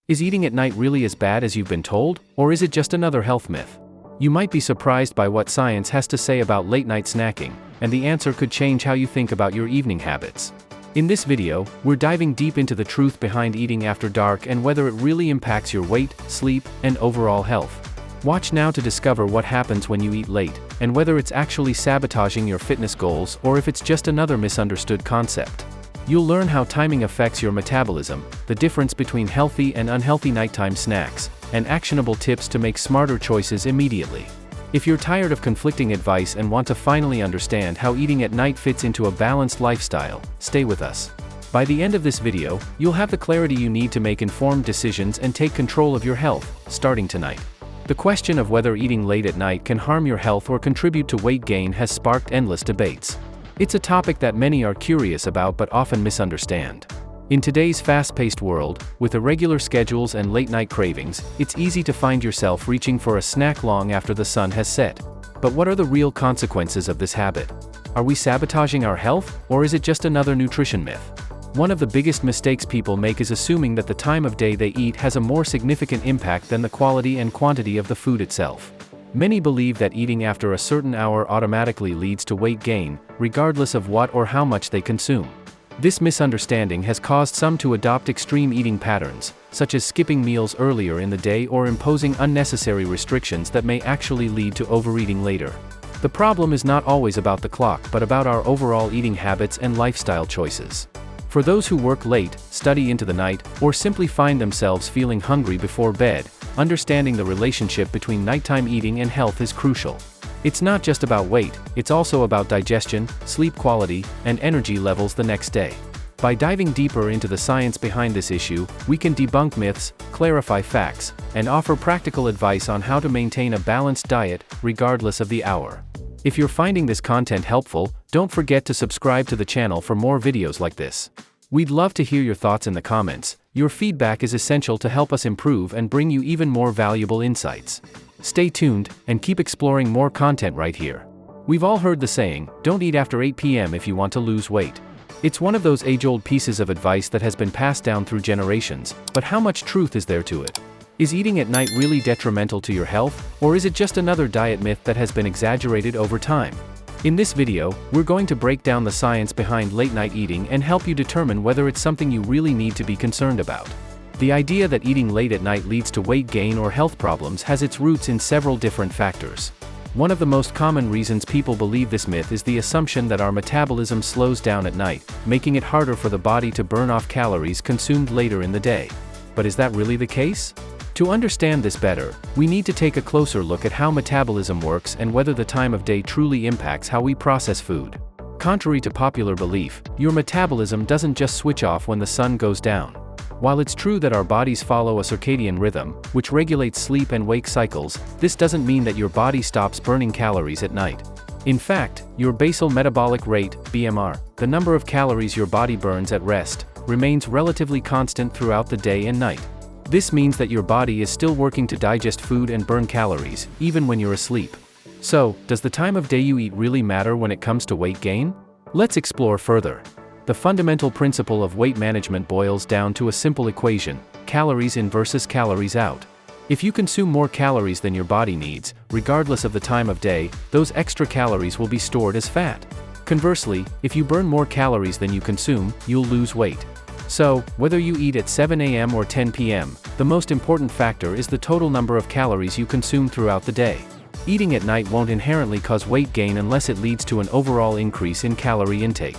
Is eating at night really as bad as you've been told, or is it just another health myth? You might be surprised by what science has to say about late-night snacking, and the answer could change how you think about your evening habits. In this video, we're diving deep into the truth behind eating after dark and whether it really impacts your weight, sleep, and overall health. Watch now to discover what happens when you eat late, and whether it's actually sabotaging your fitness goals or if it's just another misunderstood concept. You'll learn how timing affects your metabolism, the difference between healthy and unhealthy nighttime snacks, and actionable tips to make smarter choices immediately. If you're tired of conflicting advice and want to finally understand how eating at night fits into a balanced lifestyle, stay with us. By the end of this video, you'll have the clarity you need to make informed decisions and take control of your health, starting tonight. The question of whether eating late at night can harm your health or contribute to weight gain has sparked endless debates. It's a topic that many are curious about but often misunderstand. In today's fast-paced world, with irregular schedules and late-night cravings, it's easy to find yourself reaching for a snack long after the sun has set. But what are the real consequences of this habit? Are we sabotaging our health, or is it just another nutrition myth? One of the biggest mistakes people make is assuming that the time of day they eat has a more significant impact than the quality and quantity of the food itself. Many believe that eating after a certain hour automatically leads to weight gain, regardless of what or how much they consume. This misunderstanding has caused some to adopt extreme eating patterns, such as skipping meals earlier in the day or imposing unnecessary restrictions that may actually lead to overeating later. The problem is not always about the clock but about our overall eating habits and lifestyle choices. For those who work late, study into the night, or simply find themselves feeling hungry before bed, understanding the relationship between nighttime eating and health is crucial. It's not just about weight, it's also about digestion, sleep quality, and energy levels the next day. By diving deeper into the science behind this issue, we can debunk myths, clarify facts, and offer practical advice on how to maintain a balanced diet, regardless of the hour. If you're finding this content helpful, don't forget to subscribe to the channel for more videos like this. We'd love to hear your thoughts in the comments. Your feedback is essential to help us improve and bring you even more valuable insights. Stay tuned, and keep exploring more content right here. We've all heard the saying, don't eat after 8 p.m. if you want to lose weight. It's one of those age-old pieces of advice that has been passed down through generations, but how much truth is there to it? Is eating at night really detrimental to your health, or is it just another diet myth that has been exaggerated over time? In this video, we're going to break down the science behind late-night eating and help you determine whether it's something you really need to be concerned about. The idea that eating late at night leads to weight gain or health problems has its roots in several different factors. One of the most common reasons people believe this myth is the assumption that our metabolism slows down at night, making it harder for the body to burn off calories consumed later in the day. But is that really the case? To understand this better, we need to take a closer look at how metabolism works and whether the time of day truly impacts how we process food. Contrary to popular belief, your metabolism doesn't just switch off when the sun goes down. While it's true that our bodies follow a circadian rhythm, which regulates sleep and wake cycles, this doesn't mean that your body stops burning calories at night. In fact, your basal metabolic rate, BMR, the number of calories your body burns at rest, remains relatively constant throughout the day and night. This means that your body is still working to digest food and burn calories, even when you're asleep. So, does the time of day you eat really matter when it comes to weight gain? Let's explore further. The fundamental principle of weight management boils down to a simple equation: calories in versus calories out. If you consume more calories than your body needs, regardless of the time of day, those extra calories will be stored as fat. Conversely, if you burn more calories than you consume, you'll lose weight. So, whether you eat at 7 a.m. or 10 p.m., the most important factor is the total number of calories you consume throughout the day. Eating at night won't inherently cause weight gain unless it leads to an overall increase in calorie intake.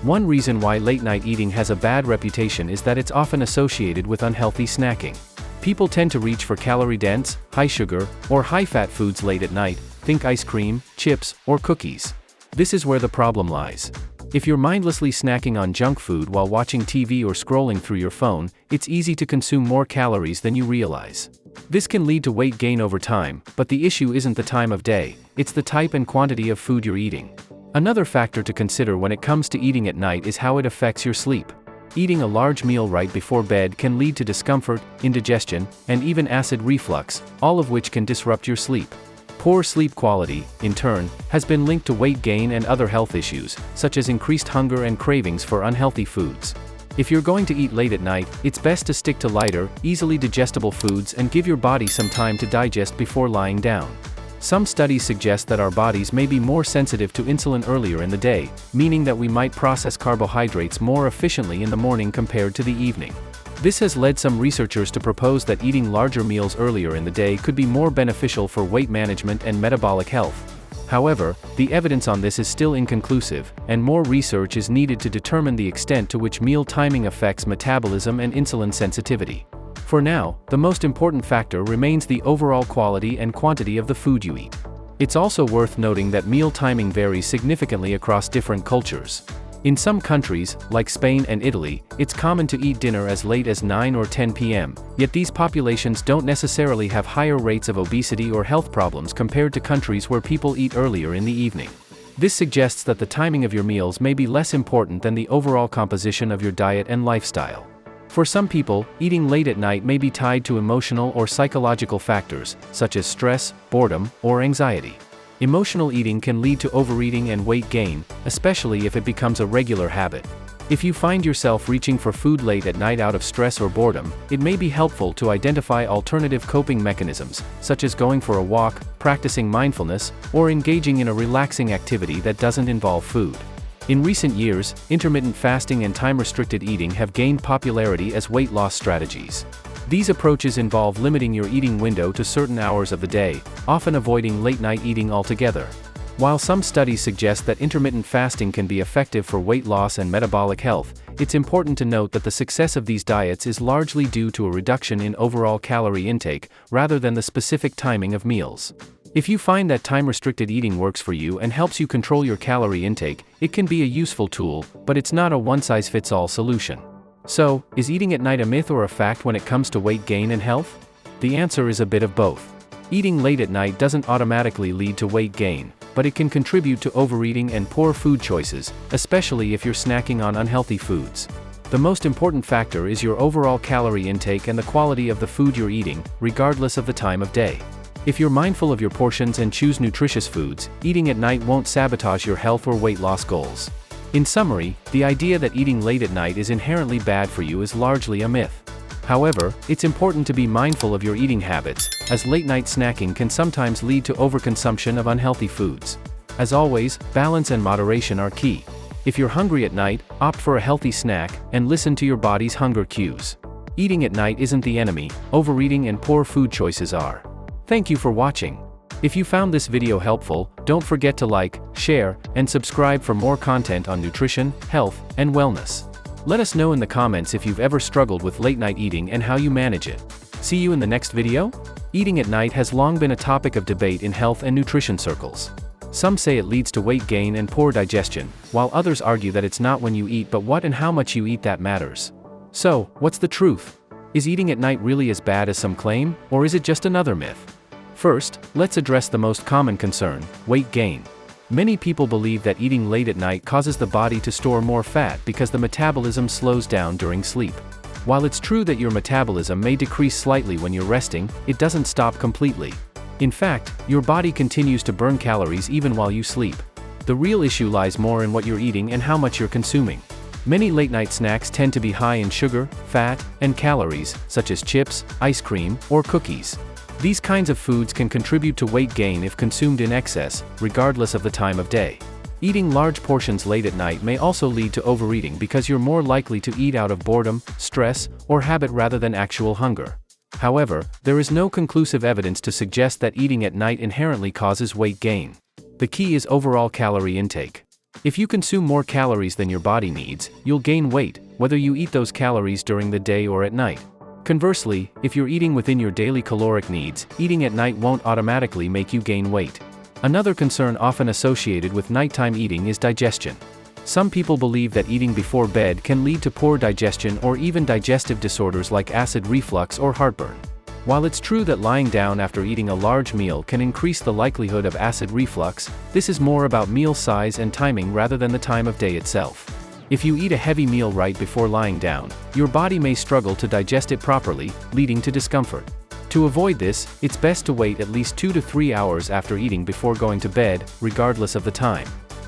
One reason why late-night eating has a bad reputation is that it's often associated with unhealthy snacking. People tend to reach for calorie-dense, high-sugar, or high-fat foods late at night. Think ice cream, chips, or cookies. This is where the problem lies. If you're mindlessly snacking on junk food while watching TV or scrolling through your phone, it's easy to consume more calories than you realize. This can lead to weight gain over time, but the issue isn't the time of day, it's the type and quantity of food you're eating. Another factor to consider when it comes to eating at night is how it affects your sleep. Eating a large meal right before bed can lead to discomfort, indigestion, and even acid reflux, all of which can disrupt your sleep. Poor sleep quality, in turn, has been linked to weight gain and other health issues, such as increased hunger and cravings for unhealthy foods. If you're going to eat late at night, it's best to stick to lighter, easily digestible foods and give your body some time to digest before lying down. Some studies suggest that our bodies may be more sensitive to insulin earlier in the day, meaning that we might process carbohydrates more efficiently in the morning compared to the evening. This has led some researchers to propose that eating larger meals earlier in the day could be more beneficial for weight management and metabolic health. However, the evidence on this is still inconclusive, and more research is needed to determine the extent to which meal timing affects metabolism and insulin sensitivity. For now, the most important factor remains the overall quality and quantity of the food you eat. It's also worth noting that meal timing varies significantly across different cultures. In some countries, like Spain and Italy, it's common to eat dinner as late as 9 or 10 p.m., yet these populations don't necessarily have higher rates of obesity or health problems compared to countries where people eat earlier in the evening. This suggests that the timing of your meals may be less important than the overall composition of your diet and lifestyle. For some people, eating late at night may be tied to emotional or psychological factors, such as stress, boredom, or anxiety. Emotional eating can lead to overeating and weight gain, especially if it becomes a regular habit. If you find yourself reaching for food late at night out of stress or boredom, it may be helpful to identify alternative coping mechanisms, such as going for a walk, practicing mindfulness, or engaging in a relaxing activity that doesn't involve food. In recent years, intermittent fasting and time-restricted eating have gained popularity as weight loss strategies. These approaches involve limiting your eating window to certain hours of the day, often avoiding late-night eating altogether. While some studies suggest that intermittent fasting can be effective for weight loss and metabolic health, it's important to note that the success of these diets is largely due to a reduction in overall calorie intake, rather than the specific timing of meals. If you find that time-restricted eating works for you and helps you control your calorie intake, it can be a useful tool, but it's not a one-size-fits-all solution. So, is eating at night a myth or a fact when it comes to weight gain and health? The answer is a bit of both. Eating late at night doesn't automatically lead to weight gain, but it can contribute to overeating and poor food choices, especially if you're snacking on unhealthy foods. The most important factor is your overall calorie intake and the quality of the food you're eating, regardless of the time of day. If you're mindful of your portions and choose nutritious foods, eating at night won't sabotage your health or weight loss goals. In summary, the idea that eating late at night is inherently bad for you is largely a myth. However, it's important to be mindful of your eating habits, as late-night snacking can sometimes lead to overconsumption of unhealthy foods. As always, balance and moderation are key. If you're hungry at night, opt for a healthy snack, and listen to your body's hunger cues. Eating at night isn't the enemy, overeating and poor food choices are. Thank you for watching. If you found this video helpful, don't forget to like, share, and subscribe for more content on nutrition, health, and wellness. Let us know in the comments if you've ever struggled with late-night eating and how you manage it. See you in the next video? Eating at night has long been a topic of debate in health and nutrition circles. Some say it leads to weight gain and poor digestion, while others argue that it's not when you eat but what and how much you eat that matters. So, what's the truth? Is eating at night really as bad as some claim, or is it just another myth? First, let's address the most common concern, weight gain. Many people believe that eating late at night causes the body to store more fat because the metabolism slows down during sleep. While it's true that your metabolism may decrease slightly when you're resting, it doesn't stop completely. In fact, your body continues to burn calories even while you sleep. The real issue lies more in what you're eating and how much you're consuming. Many late-night snacks tend to be high in sugar, fat, and calories, such as chips, ice cream, or cookies. These kinds of foods can contribute to weight gain if consumed in excess, regardless of the time of day. Eating large portions late at night may also lead to overeating because you're more likely to eat out of boredom, stress, or habit rather than actual hunger. However, there is no conclusive evidence to suggest that eating at night inherently causes weight gain. The key is overall calorie intake. If you consume more calories than your body needs, you'll gain weight, whether you eat those calories during the day or at night. Conversely, if you're eating within your daily caloric needs, eating at night won't automatically make you gain weight. Another concern often associated with nighttime eating is digestion. Some people believe that eating before bed can lead to poor digestion or even digestive disorders like acid reflux or heartburn. While it's true that lying down after eating a large meal can increase the likelihood of acid reflux, this is more about meal size and timing rather than the time of day itself. If you eat a heavy meal right before lying down, your body may struggle to digest it properly, leading to discomfort. To avoid this, it's best to wait at least 2 to 3 hours after eating before going to bed, regardless of the time.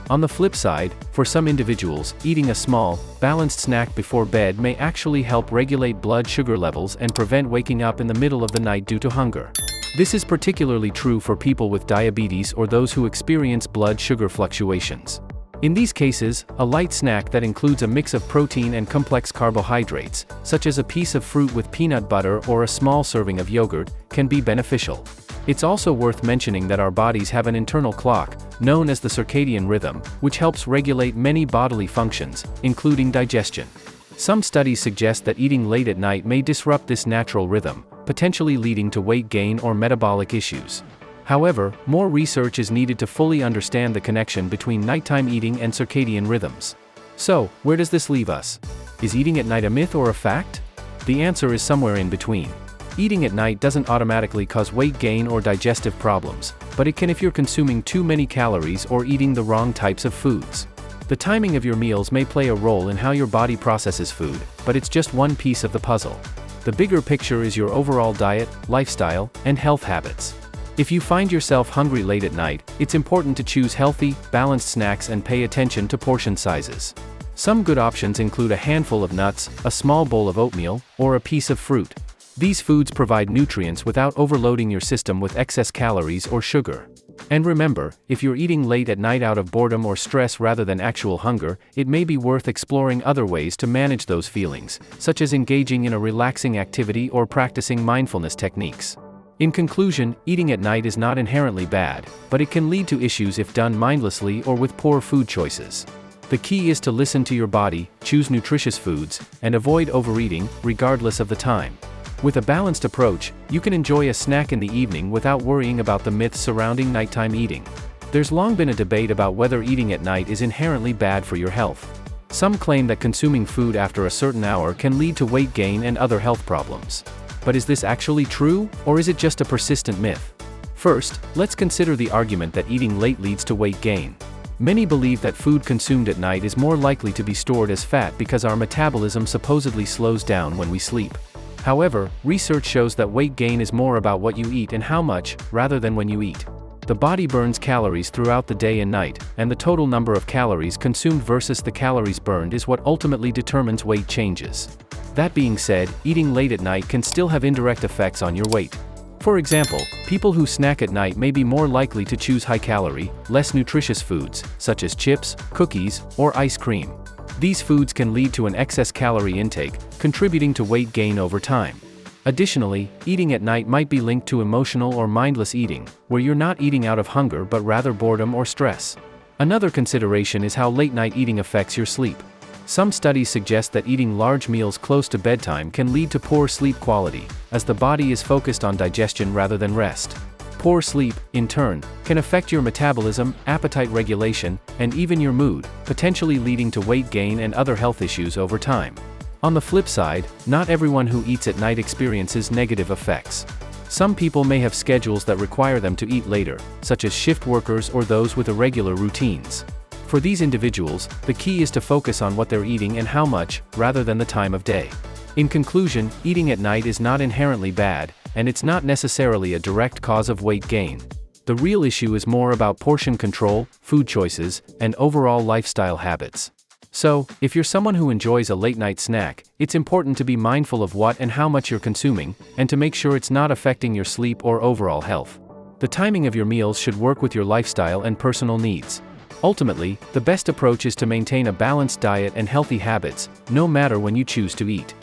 On the flip side, for some individuals, eating a small, balanced snack before bed may actually help regulate blood sugar levels and prevent waking up in the middle of the night due to hunger. This is particularly true for people with diabetes or those who experience blood sugar fluctuations. In these cases, a light snack that includes a mix of protein and complex carbohydrates, such as a piece of fruit with peanut butter or a small serving of yogurt, can be beneficial. It's also worth mentioning that our bodies have an internal clock, known as the circadian rhythm, which helps regulate many bodily functions, including digestion. Some studies suggest that eating late at night may disrupt this natural rhythm, potentially leading to weight gain or metabolic issues. However, more research is needed to fully understand the connection between nighttime eating and circadian rhythms. So, where does this leave us? Is eating at night a myth or a fact? The answer is somewhere in between. Eating at night doesn't automatically cause weight gain or digestive problems, but it can if you're consuming too many calories or eating the wrong types of foods. The timing of your meals may play a role in how your body processes food, but it's just one piece of the puzzle. The bigger picture is your overall diet, lifestyle, and health habits. If you find yourself hungry late at night, it's important to choose healthy, balanced snacks and pay attention to portion sizes. Some good options include a handful of nuts, a small bowl of oatmeal, or a piece of fruit. These foods provide nutrients without overloading your system with excess calories or sugar. And remember, if you're eating late at night out of boredom or stress rather than actual hunger, it may be worth exploring other ways to manage those feelings, such as engaging in a relaxing activity or practicing mindfulness techniques. In conclusion, eating at night is not inherently bad, but it can lead to issues if done mindlessly or with poor food choices. The key is to listen to your body, choose nutritious foods, and avoid overeating, regardless of the time. With a balanced approach, you can enjoy a snack in the evening without worrying about the myths surrounding nighttime eating. There's long been a debate about whether eating at night is inherently bad for your health. Some claim that consuming food after a certain hour can lead to weight gain and other health problems. But is this actually true, or is it just a persistent myth? First, let's consider the argument that eating late leads to weight gain. Many believe that food consumed at night is more likely to be stored as fat because our metabolism supposedly slows down when we sleep. However, research shows that weight gain is more about what you eat and how much, rather than when you eat. The body burns calories throughout the day and night, and the total number of calories consumed versus the calories burned is what ultimately determines weight changes. That being said, eating late at night can still have indirect effects on your weight. For example, people who snack at night may be more likely to choose high-calorie, less nutritious foods, such as chips, cookies, or ice cream. These foods can lead to an excess calorie intake, contributing to weight gain over time. Additionally, eating at night might be linked to emotional or mindless eating, where you're not eating out of hunger but rather boredom or stress. Another consideration is how late-night eating affects your sleep. Some studies suggest that eating large meals close to bedtime can lead to poor sleep quality, as the body is focused on digestion rather than rest. Poor sleep, in turn, can affect your metabolism, appetite regulation, and even your mood, potentially leading to weight gain and other health issues over time. On the flip side, not everyone who eats at night experiences negative effects. Some people may have schedules that require them to eat later, such as shift workers or those with irregular routines. For these individuals, the key is to focus on what they're eating and how much, rather than the time of day. In conclusion, eating at night is not inherently bad, and it's not necessarily a direct cause of weight gain. The real issue is more about portion control, food choices, and overall lifestyle habits. So, if you're someone who enjoys a late-night snack, it's important to be mindful of what and how much you're consuming, and to make sure it's not affecting your sleep or overall health. The timing of your meals should work with your lifestyle and personal needs. Ultimately, the best approach is to maintain a balanced diet and healthy habits, no matter when you choose to eat.